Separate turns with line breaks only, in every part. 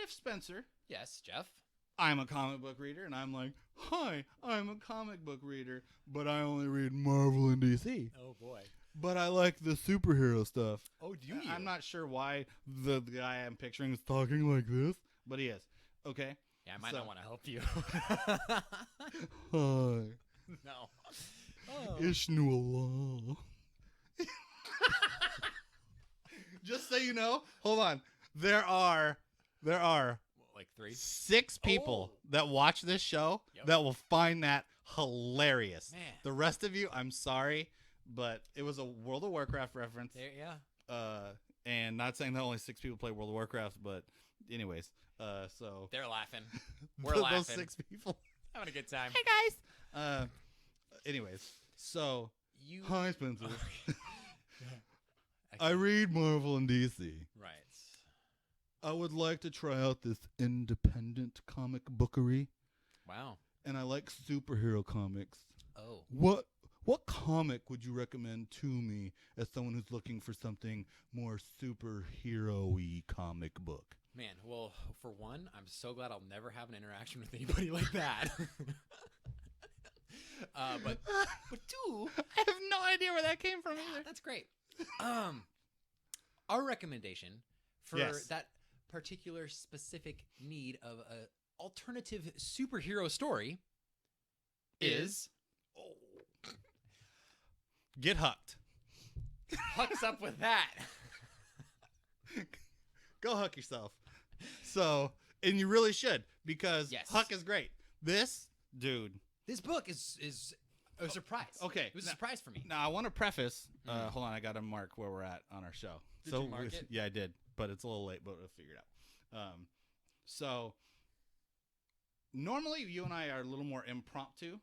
if Spencer,
Yes, Jeff.
I'm a comic book reader, and I'm like, hi, I'm a comic book reader, but I only read Marvel and DC.
Oh boy.
But I like the superhero stuff.
Oh, do you?
I'm not sure why the guy I'm picturing is talking like this, but he is. Okay?
Yeah, I might not want to help you.
Hi.
No. Oh.
Ishnu Allah. Just so you know, hold on. There are
Like 3?
6 people that watch this show that will find that hilarious.
Man.
The rest of you, I'm sorry, but it was a World of Warcraft reference.
Yeah.
And not saying that only 6 people play World of Warcraft, but anyways, so
They're laughing. We're laughing.
Those 6 people
Having a good time.
Hey guys. Anyways, so hi Spencer. I read Marvel and DC.
Right.
I would like to try out this independent comic bookery.
Wow.
And I like superhero comics.
Oh.
What comic would you recommend to me as someone who's looking for something more superhero-y comic book?
Man, well, for one, I'm so glad I'll never have an interaction with anybody like that. But 2,
I have no idea where that came from either.
That's great. Our recommendation for that particular specific need of an alternative superhero story is
Get Hucked.
Huck's up with that.
Go Huck yourself. So, and you really should, because Huck is great. This
book is a surprise.
Okay.
It was a surprise for me.
Now, I want to preface. Hold on, I got to mark where we're at on our show.
Did you mark it?
Yeah, I did, but it's a little late, but we'll figure it out. So, normally you and I are a little more impromptu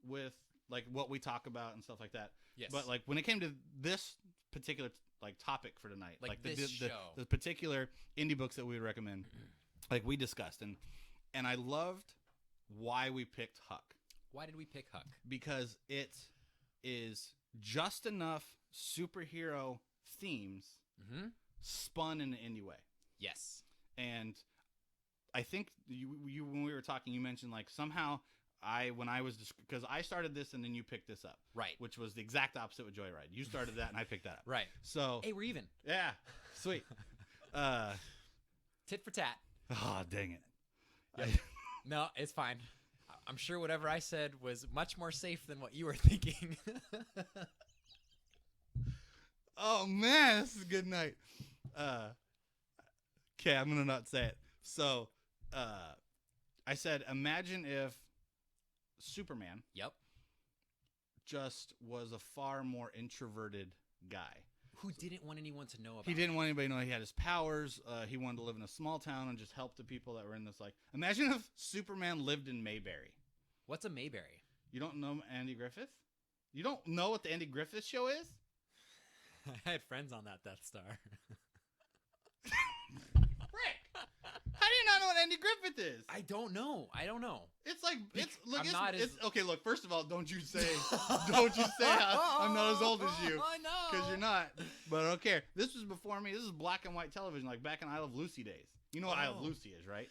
with like what we talk about and stuff like that.
Yes.
But like when it came to this particular like topic for tonight, like the particular indie books that we would recommend, like we discussed, and I loved why we picked Huck.
Why did we pick Huck?
Because it is just enough superhero themes spun in an indie way.
Yes.
And I think you when we were talking, you mentioned like somehow because I started this and then you picked this up.
Right.
Which was the exact opposite with Joyride. You started that and I picked that up.
Right.
So
hey, we're even.
Yeah. Sweet.
Tit for tat.
Oh, dang it.
Yep. No, it's fine. I'm sure whatever I said was much more safe than what you were thinking.
Oh, man, this is a good night. Okay, I'm going to not say it. So, I said, imagine if Superman just was a far more introverted guy.
Who didn't want anyone to know about
He didn't want anybody to know he had his powers. He wanted to live in a small town and just help the people that were in this. Like, imagine if Superman lived in Mayberry.
What's a Mayberry?
You don't know Andy Griffith? You don't know what the Andy Griffith Show is?
I had friends on that Death Star.
Frick! How do you not know what Andy Griffith is?
I don't know.
It's like
okay.
Look, first of all, don't you say I'm not as old as you,
I know,
because you're not. But I don't care. This was before me. This is black and white television, like back in I Love Lucy days. You know what I Love Lucy is, right?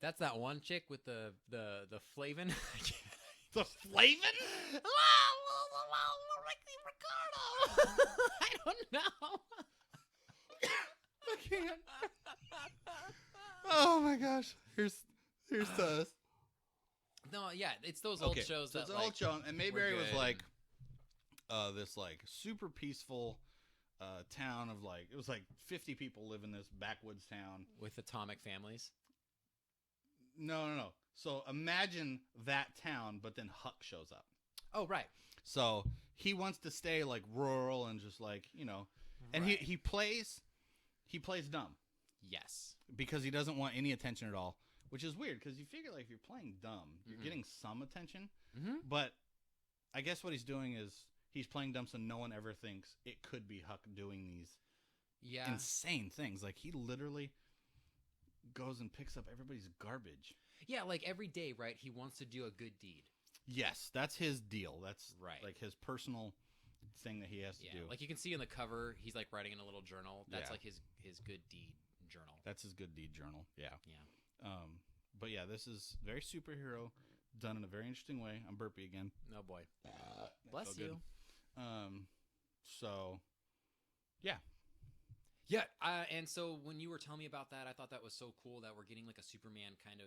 That's that one chick with the Flavin.
The Flavin?
Ricardo. I don't know.
I can't. Oh my gosh. Here's us.
No, yeah, it's those old shows.
So it's an old show, and Mayberry was like this like super peaceful town of like, it was like 50 people live in this backwoods town
with atomic families.
No. So imagine that town, but then Huck shows up.
Oh, right.
So he wants to stay like rural and just like, you know, and he plays dumb.
Yes.
Because he doesn't want any attention at all, which is weird because you figure like if you're playing dumb, you're getting some attention. But I guess what he's doing is he's playing dumb so no one ever thinks it could be Huck doing these insane things. Like he literally goes and picks up everybody's garbage.
Yeah, like every day, right? He wants to do a good deed.
Yes, that's his deal. That's
right.
Like his personal thing that he has to do.
Like you can see in the cover, he's like writing in a little journal. That's like his good deed journal.
That's his good deed journal. Yeah.
Yeah.
But yeah, this is very superhero, done in a very interesting way. I'm burpy again.
Oh boy. Bless
so
you.
So, yeah.
Yeah, and so when you were telling me about that, I thought that was so cool that we're getting like a Superman kind of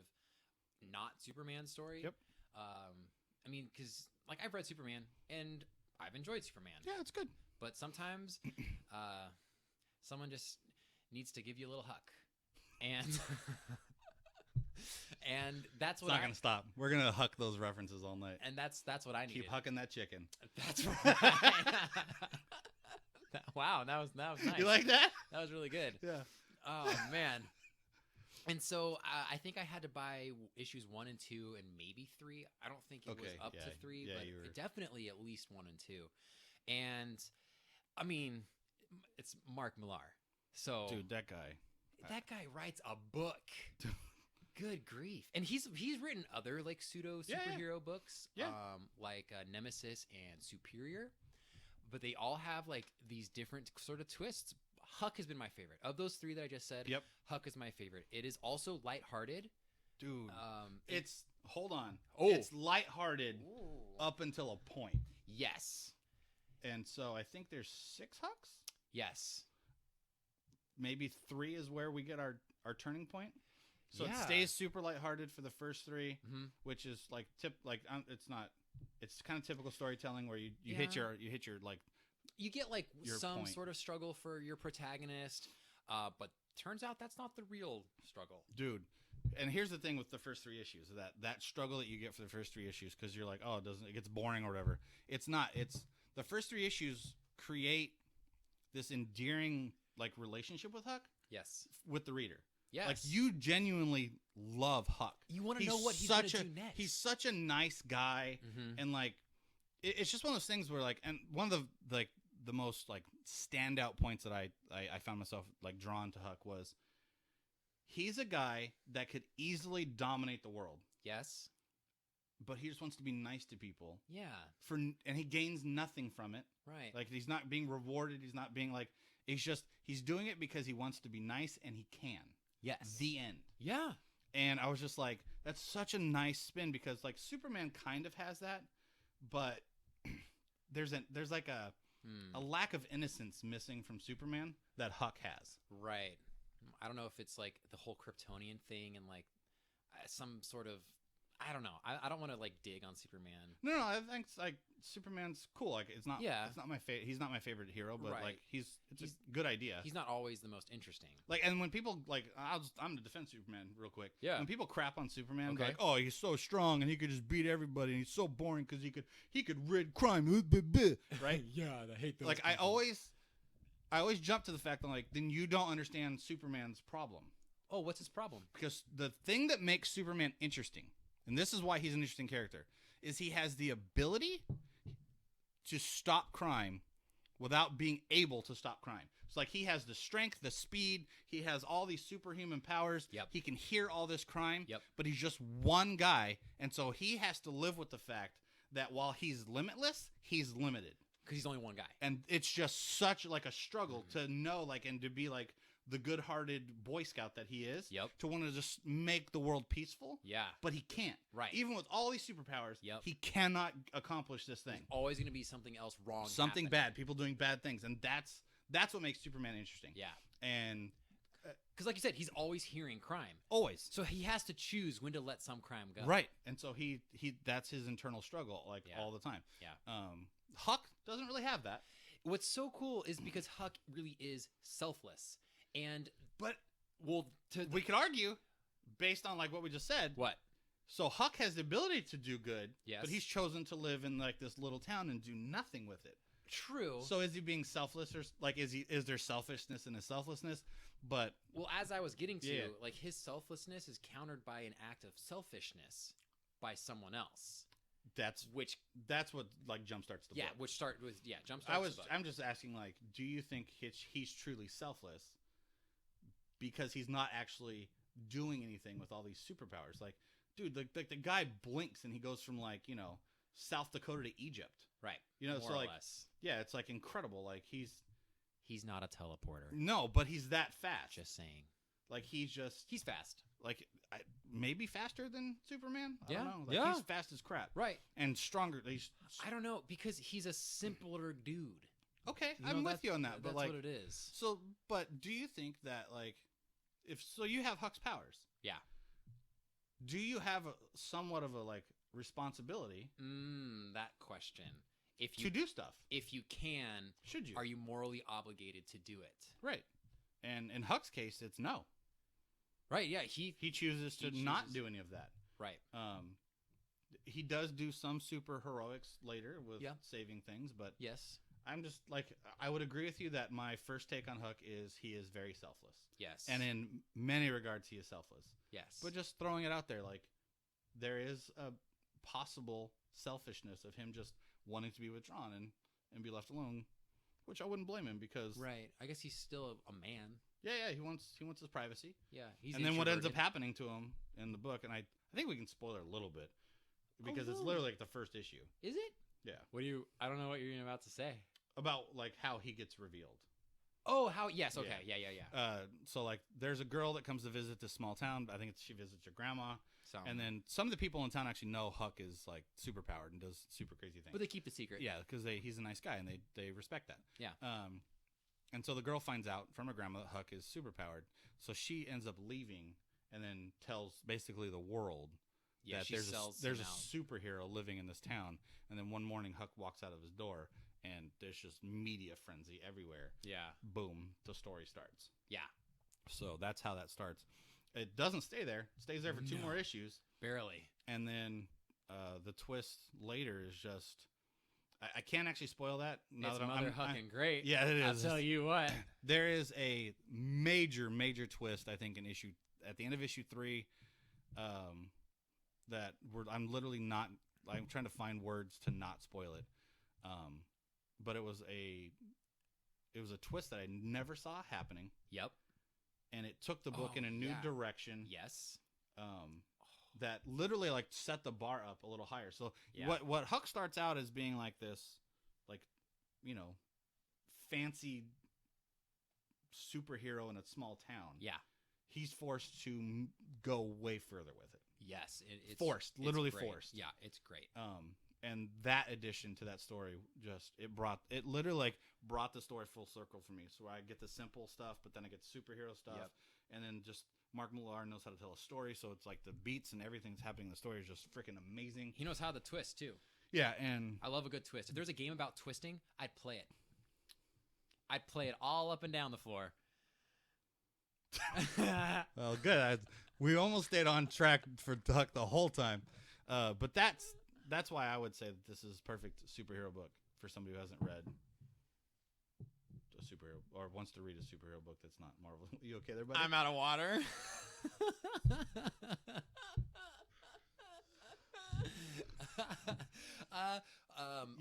not Superman story.
Yep.
I mean, because like I've read Superman and I've enjoyed Superman.
Yeah, it's good.
But sometimes someone just needs to give you a little huck. And and that's what
it's not going to stop. We're going to huck those references all night.
And that's what I needed.
Keep hucking that chicken.
That's right. Wow, that was nice.
You like that?
That was really good.
Yeah.
Oh man. And so I think I had to buy issues 1 and 2 and maybe 3. I don't think it was up to 3, but definitely at least 1 and 2. And I mean, it's Mark Millar. So
dude, that guy
writes a book. Good grief. And he's written other like pseudo superhero books, like Nemesis and Superior. But they all have like these different sort of twists. Huck has been my favorite. Of those 3 that I just said, Huck is my favorite. It is also lighthearted.
Dude, hold on.
Oh.
It's lighthearted up until a point.
Yes.
And so I think there's 6 Hucks?
Yes.
Maybe 3 is where we get our turning point. So it stays super lighthearted for the first 3, which is like it's kind of typical storytelling where you hit your like
you get like some
point.
sort of struggle for your protagonist, but turns out that's not the real struggle,
dude. And here's the thing with the first 3 issues, that struggle that you get for the first 3 issues, because you're like, oh, it gets boring or whatever. It's not. It's the first 3 issues create this endearing like relationship with Huck.
Yes.
With the reader.
Yes.
Like you genuinely love Huck.
You want to know what he's going to do next.
He's such a nice guy, and like it's just one of those things where like, and one of the most like standout points that I found myself like drawn to Huck was he's a guy that could easily dominate the world.
Yes.
But he just wants to be nice to people.
Yeah.
And he gains nothing from it.
Right.
Like he's not being rewarded. He's not being like, he's doing it because he wants to be nice and he can.
Yes.
The end.
Yeah.
And I was just like, that's such a nice spin because like Superman kind of has that, but there's like a lack of innocence missing from Superman that Huck has.
Right. I don't know if it's like the whole Kryptonian thing and like some sort of, I don't know. I don't want to like dig on Superman.
No, I think like Superman's cool. Like it's not my favorite. He's not my favorite hero, but like it's a good idea.
He's not always the most interesting.
Like, and when people like, I'm to defend Superman real quick.
Yeah.
When people crap on Superman, like, oh, he's so strong and he could just beat everybody and he's so boring because he could rid crime, right?
Yeah, I hate those.
Like people. I always jump to the fact that like, then you don't understand Superman's problem.
Oh, what's his problem?
Because the thing that makes Superman interesting, and this is why he's an interesting character, is he has the ability to stop crime without being able to stop crime. It's like he has the strength, the speed, he has all these superhuman powers.
Yep.
He can hear all this crime,
yep.
But he's just one guy, and so he has to live with the fact that while he's limitless, he's limited.
Because he's only one guy.
And it's just such like a struggle to know, like, and to be like the good-hearted Boy Scout that he is, to want to just make the world peaceful.
Yeah.
But he can't.
Right.
Even with all these superpowers, he cannot accomplish this thing.
There's always going to be something else wrong.
Something bad. People doing bad things. And that's what makes Superman interesting.
Yeah.
And
because like you said, he's always hearing crime.
Always.
So he has to choose when to let some crime go.
Right. And so he that's his internal struggle, like, all the time.
Yeah.
Huck doesn't really have that.
What's so cool is because Huck really is selfless. We
could argue, based on like what we just said.
What?
So Huck has the ability to do good,
yes,
but he's chosen to live in like this little town and do nothing with it.
True.
So is he being selfless, or like is there selfishness in his selflessness? But
as I was getting to, like his selflessness is countered by an act of selfishness by someone else. That's what like jumpstarts the book. Jumpstarts.
I'm just asking, like, do you think he's truly selfless because he's not actually doing anything with all these superpowers? Like, dude, the guy blinks and he goes from like, you know, South Dakota to Egypt.
Right.
You know,
more
so
or
like,
less.
Yeah, it's like incredible. Like he's
not a teleporter.
No, but he's that fast.
Just saying.
Like he's
fast.
Like maybe faster than Superman. I
Yeah.
don't know. Like
Yeah.
he's fast as crap.
Right.
And stronger.
I don't know, because he's a simpler dude.
Okay,
You know,
I'm with you on that. But
that's
like,
what it is.
so, but do you think that like, if so, you have Huck's powers.
Yeah.
Do you have somewhat of a like responsibility
That question. If you
to do stuff?
If you can,
Should you?
are you morally obligated to do it?
Right. And in Huck's case, it's no.
Right. Yeah. He
chooses to not do any of that.
Right.
He does do some super heroics later with
Yeah.
saving things, but
Yes.
I'm just like, I would agree with you that my first take on Huck is he is very selfless.
Yes.
And in many regards, he is selfless.
Yes.
But just throwing it out there, like, there is a possible selfishness of him just wanting to be withdrawn and be left alone, which I wouldn't blame him because,
right. I guess he's still a man.
yeah, he wants his privacy.
Yeah. He's
And then what ends up
introverted.
happening to him in the book, and I think we can spoil it a little bit because it's literally like the first issue.
Is it?
Yeah.
I don't know what you're about to say.
About like how he gets revealed.
Oh, how? Yes. Okay. Yeah.
So like, there's a girl that comes to visit this small town. I think she visits your grandma,
So,
and then some of the people in town actually know Huck is like super powered and does super crazy things.
but they keep the secret.
Yeah, because he's a nice guy and they respect that.
Yeah.
And so the girl finds out from her grandma that Huck is super powered. So she ends up leaving and then tells basically the world
Yeah.
that
She
there's
sells
a
him out.
superhero living in this town. And then one morning Huck walks out of his door and there's just media frenzy everywhere.
Yeah.
Boom, the story starts.
Yeah.
So that's how that starts. It doesn't stay there. It stays there for 2
No.
more issues.
Barely.
And then the twist later is just... I can't actually spoil that.
It's mother hucking great.
Yeah, it is.
I'll tell you what.
There is a major twist, I think, at the end of issue 3, that I'm literally not... I'm trying to find words to not spoil it. But it was a twist that I never saw happening,
Yep.
and it took the book in a new direction.
Yes.
That literally like set the bar up a little higher. So
Yeah.
what Huck starts out as being like this, like, fancy superhero in a small town.
Yeah.
He's forced to go way further with it.
Yes. It's
Forced,
it's
literally
great.
forced.
Yeah, it's great.
And that addition to that story it literally like brought the story full circle for me. So I get the simple stuff, but then I get the superhero stuff.
Yep.
And then just Mark Millar knows how to tell a story. So it's like the beats and everything's happening in the story is just freaking amazing.
He knows how to twist too.
Yeah. And
I love a good twist. If there's a game about twisting, I'd play it. I'd play it all up and down the floor.
well, good. We almost stayed on track for Huck the whole time. But that's why I would say that this is a perfect superhero book for somebody who hasn't read a superhero or wants to read a superhero book that's not Marvel. You okay there, buddy?
I'm out of water.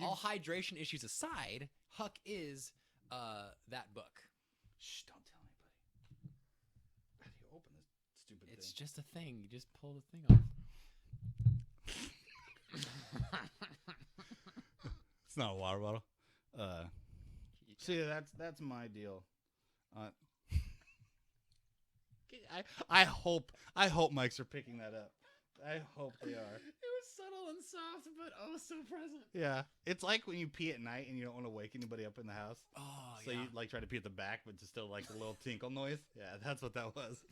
All hydration issues aside, Huck is that book.
Shh, don't tell anybody. How do you open this stupid
It's
thing?
just a thing. You just pull the thing off.
It's not a water bottle. See, that's my deal. I hope mics are picking that up. I hope they are.
It was subtle and soft, but oh, so present.
Yeah, it's like when you pee at night and you don't want to wake anybody up in the house.
Oh,
So you like try to pee at the back, but just still like a little tinkle noise. Yeah, that's what that was.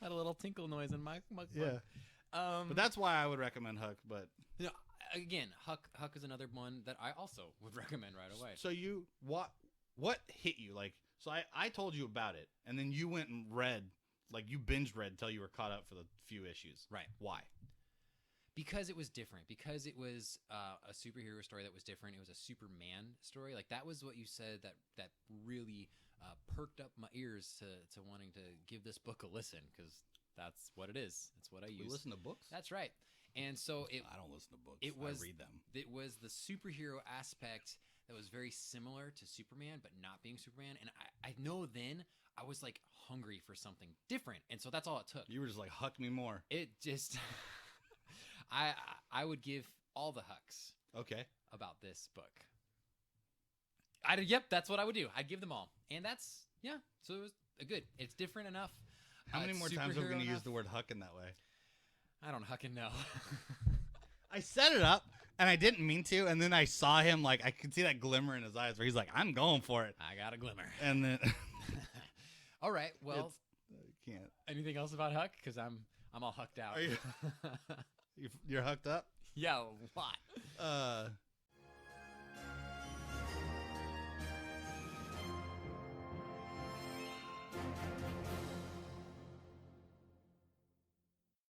Had a little tinkle noise in my mug.
Yeah, but that's why I would recommend Huck. But
you know, again, Huck is another one that I also would recommend right away.
so you what hit you like? So I told you about it, and then you went and read, like you binge read until you were caught up for the few issues.
Right.
Why?
Because it was different. Because it was a superhero story that was different. It was a Superman story. Like that was what you said that really perked up my ears to wanting to give this book a listen, because that's what it is. That's what I use.
You listen to books?
That's right. And so
I don't listen to books.
I
read them.
It was the superhero aspect that was very similar to Superman, but not being Superman. And I know then I was like hungry for something different, and so that's all it took.
You were just like, Huck me more.
It just I would give all the Hucks
Okay.
about this book. Yep, that's what I would do. I'd give them all, and that's so it was good. It's different enough.
How many more times are we going to use the word huck in that way?
I don't fucking know.
I set it up, and I didn't mean to, and then I saw him, like, I could see that glimmer in his eyes where he's like, I'm going for it.
I got a glimmer.
And then...
All right, well...
I can't.
Anything else about Huck? Because I'm all hucked out.
Are you... You're hucked up?
Yeah, a lot.